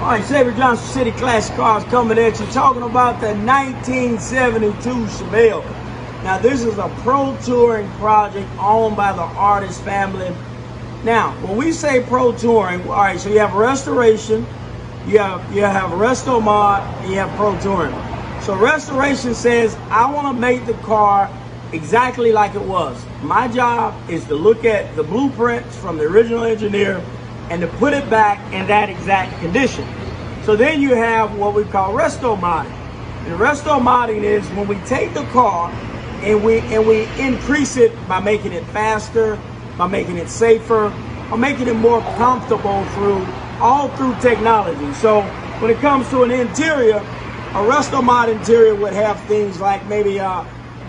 All right, Sabra Johnson City Classic Cars coming at you, talking about the 1972 Chevelle. Now, this is a pro touring project owned by the Artis family. Now, when we say pro touring, all right, so you have restoration, you have resto mod, and you have pro touring. So restoration says, I want to make the car exactly like it was. My job is to look at the blueprints from the original engineer and to put it back in that exact condition. So then you have what we call resto modding. And resto modding is when we take the car and we increase it by making it faster, by making it safer, or making it more comfortable all through technology. So when it comes to an interior, a resto mod interior would have things like maybe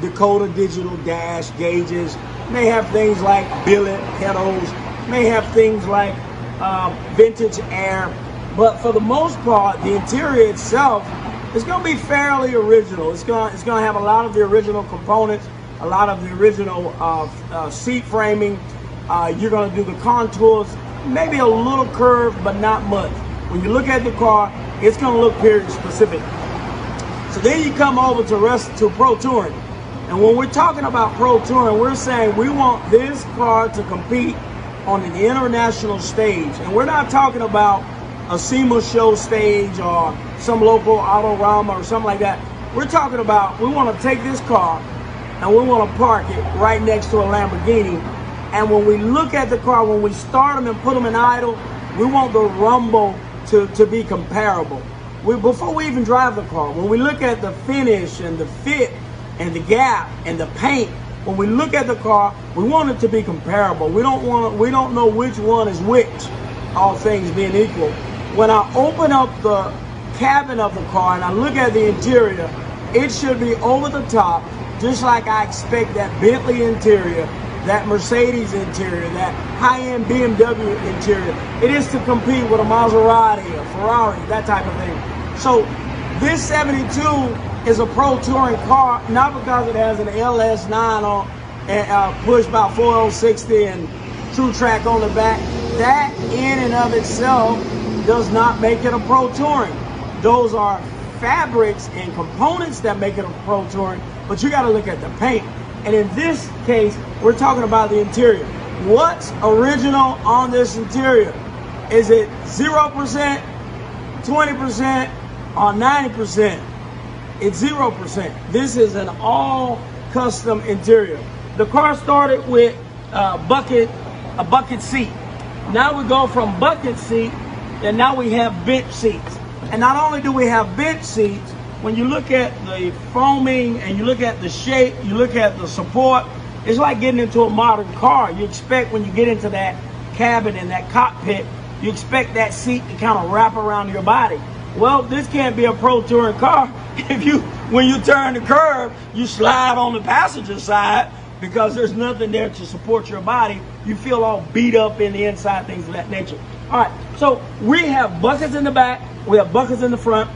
Dakota digital dash gauges, may have things like billet pedals, may have things like vintage air, but for the most part, the interior itself is going to be fairly original. It's going to have a lot of the original components, a lot of the original seat framing. You're going to do the contours, maybe a little curved, but not much. When you look at the car, it's going to look period specific. So then you come over to pro touring, and when we're talking about pro touring, we're saying we want this car to compete on an international stage, and we're not talking about a SEMA show stage or some local Autorama or something like that. We're talking about we want to take this car and we want to park it right next to a Lamborghini, and when we look at the car, when we start them and put them in idle, we want the rumble to be comparable. Before we even drive the car, when we look at the finish and the fit and the gap and the paint, when we look at the car, we want it to be comparable. We don't know which one is which, all things being equal. When I open up the cabin of the car and I look at the interior, it should be over the top, just like I expect that Bentley interior, that Mercedes interior, that high-end BMW interior. It is to compete with a Maserati, a Ferrari, that type of thing. So this 72 is a pro touring car, not because it has an LS9 on and pushed by 4060 and True Track on the back. That in and of itself does not make it a pro touring. Those are fabrics and components that make it a pro touring, but you got to look at the paint. And in this case, we're talking about the interior. What's original on this interior? Is it 0%, 20%, or 90%? It's 0%. This is an all custom interior. The car started with a bucket seat. Now we go from bucket seat, and now we have bench seats. And not only do we have bench seats, when you look at the foaming and you look at the shape, you look at the support, it's like getting into a modern car. You expect when you get into that cabin and that cockpit, you expect that seat to kind of wrap around your body. Well, this can't be a pro touring car if when you turn the curve, you slide on the passenger side because there's nothing there to support your body. You feel all beat up in the inside, things of that nature. All right, so we have buckets in the back, we have buckets in the front,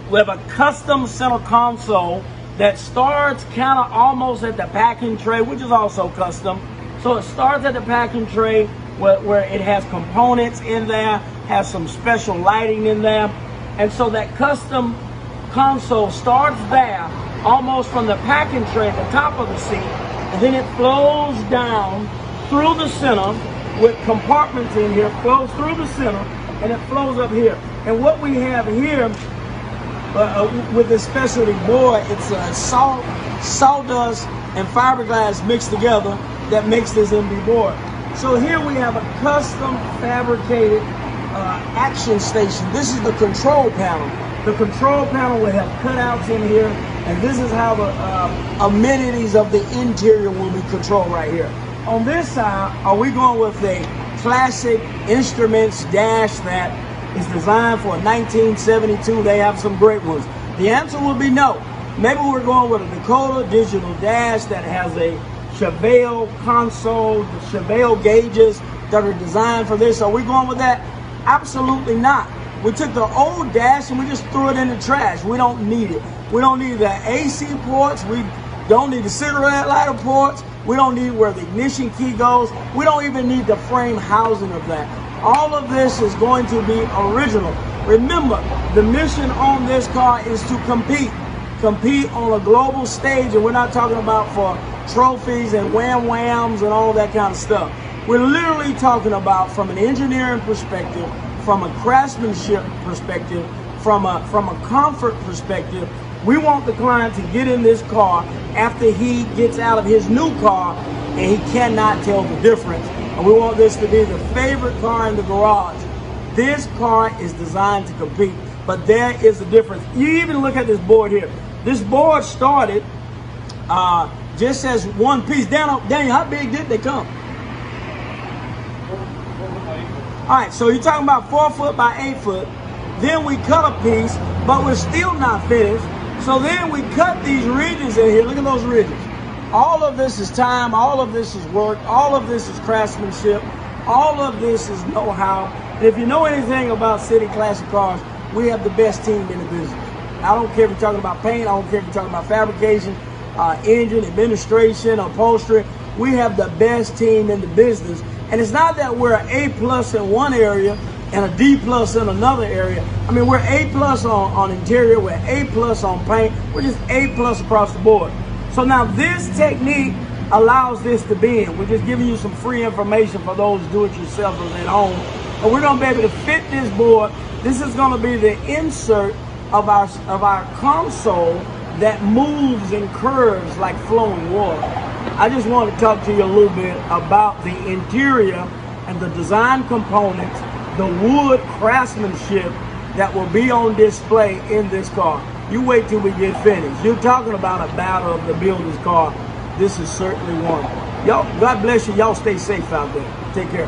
we have a custom center console that starts kind of almost at the packing tray, which is also custom. So it starts at the packing tray where it has components in there, has some special lighting in there. And so that custom console starts there, almost from the packing tray at the top of the seat, and then it flows down through the center with compartments in here, flows through the center, and it flows up here. And what we have here with this specialty board, it's sawdust and fiberglass mixed together that makes this MB board. So here we have a custom fabricated action station. This is the control panel. The control panel will have cutouts in here, and this is how the amenities of the interior will be controlled right here. On this side, are we going with a classic instruments dash that is designed for 1972? They have some great ones. The answer would be no. Maybe we're going with a Dakota digital dash that has a Chevelle console, the Chevelle gauges that are designed for this. Are we going with that? Absolutely not. We took the old dash and we just threw it in the trash. We don't need it. We don't need the AC ports. We don't need the cigarette lighter ports. We don't need where the ignition key goes. We don't even need the frame housing of that. All of this is going to be original. Remember, the mission on this car is to compete on a global stage, and we're not talking about for trophies and whams and all that kind of stuff. We're literally talking about from an engineering perspective, from a craftsmanship perspective, from a comfort perspective. We want the client to get in this car after he gets out of his new car and he cannot tell the difference. And we want this to be the favorite car in the garage. This car is designed to compete, but there is a difference. You even look at this board here. This board started just as one piece. Daniel, how big did they come? All right, so you're talking about 4 foot by 8 foot. Then we cut a piece, but we're still not finished. So then we cut these ridges in here. Look at those ridges. All of this is time. All of this is work. All of this is craftsmanship. All of this is know-how. And if you know anything about City Classic Cars, we have the best team in the business. I don't care if you're talking about paint. I don't care if you're talking about fabrication, engine, administration, upholstery. We have the best team in the business. And it's not that we're an A+ in one area and a D+ in another area. I mean, we're A+ on interior, we're A+ on paint, we're just A+ across the board. So now this technique allows this to be in. We're just giving you some free information for those do-it-yourselfers at home. And we're gonna be able to fit this board. This is gonna be the insert of our console that moves and curves like flowing water. I just want to talk to you a little bit about the interior and the design components, the wood craftsmanship that will be on display in this car. You wait till we get finished. You're talking about a battle of the builder's car. This is certainly one. Y'all, God bless you. Y'all stay safe out there. Take care.